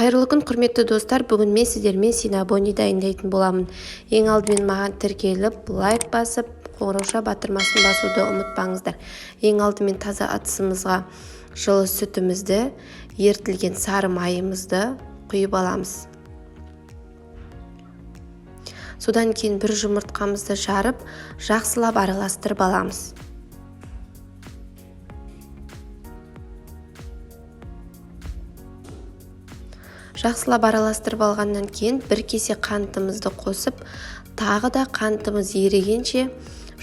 Қайырлы күн, құрметті достар. Бүгін мен сіздермен Cinnabon дайындайтын боламын. Ең алдымен маған тіркеліп, лайк басып, қоңырауша батырмасын басуды ұмытпаңыздар. Ең алдымен таза ыдысымызға жылы сүтімізді, ертілген сары майымызды құйып аламыз. Содан кейін бір жұмыртқамызды жарып, жақсылап араластырып аламыз. Жақсылап араластырып алғаннан кейін бір кесе қантымызды қосып, тағы да қантымыз ерігенше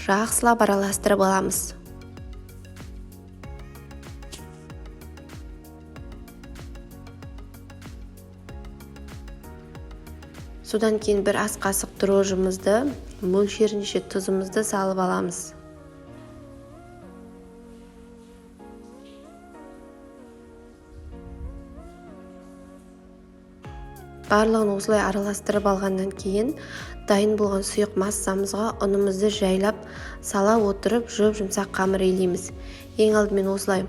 жақсылап араластырып аламыз. Содан кейін бір ас қасық дрожжымызды, мөлшерінше тұзымызды салып аламыз. Барлығын осылай араластырып алғаннан кейін дайын болған сұйық массамызға ұнымызды жайлап сала отырып жұмсақ қамыр илейміз. Ең алдымен осылай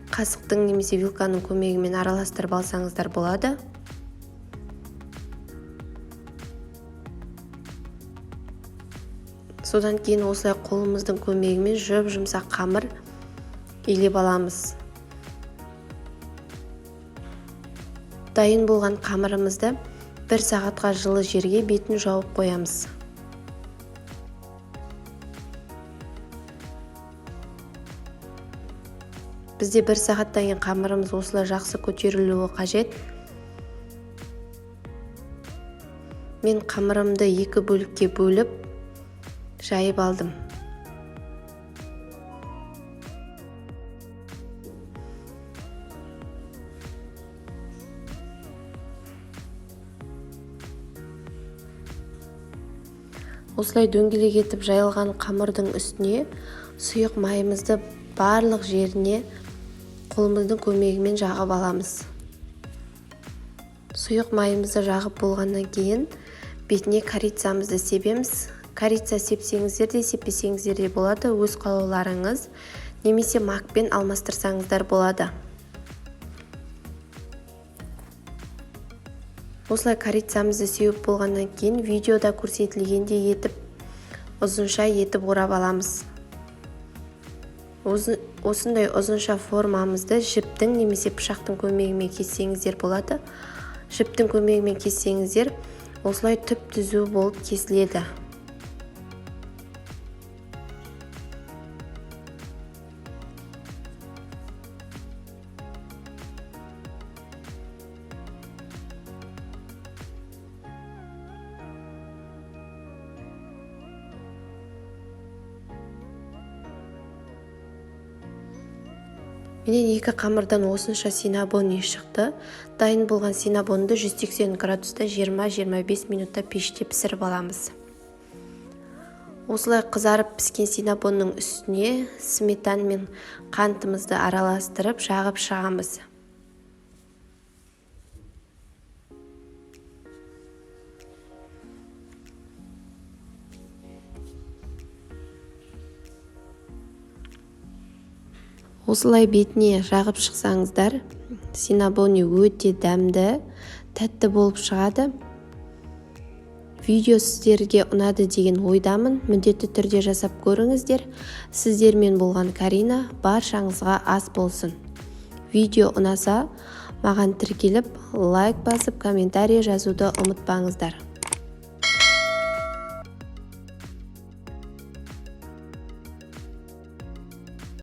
қасықтың немесе вилканың көмегімен араластырып алсаңыздар болады. Содан кейін осылай қолымыздың көмегімен жұмсақ қамыр илеп аламыз. Дайын болған қамырымызды 1 сағатқа жылы жерге бетін жауып қоямыз. Бізде 1 сағаттан кейін қамырымыз осылай жақсы көтерілуі қажет. Мен қамырымды 2 бөлікке бөліп жайып алдым. Осылай дөңгелек етіп жайылған қамырдың үстіне сұйық майымызды барлық жеріне қолымыздың көмегімен жағып аламыз. Сұйық майымызды жағып болғаннан кейін бетіне корицамызды себеміз. Корица сепсеңіздер де, сеппесеңіздер де болады, өз қалауларыңыз, немесе макпен алмастырсаңыздар болады. Осылай корицамызды сеуіп болғаннан кейін видеода көрсетілгендей етіп ұзынша етіп орап аламыз. Осындай ұзынша формамызды жіптің немесе пышақтың көмегімен кессеңіздер болады. Жіптің көмегімен кессеңіздер осылай түп түзу болып кесіледі. Менен 2 қамырдан осынша Cinnabon шықты. Дайын болған Cinnabonды 180 градуста 20-25 минутта пеште пісіріп аламыз. Осылай қызарып піскен Cinnabonның үстіне сметана мен қантымызды араластырып жағып шығамыз. Осылай бетіне жағып шықсаңыздар, Cinnabon өте дәмді, тәтті болып шығады. Видео сіздерге ұнады деген ойдамын. Міндетті түрде жасап көріңіздер. Сіздермен болған Карина, баршаңызға ас болсын. Видео ұнаса, маған тіркеліп, лайк басып, комментарий жазуды ұмытпаңыздар.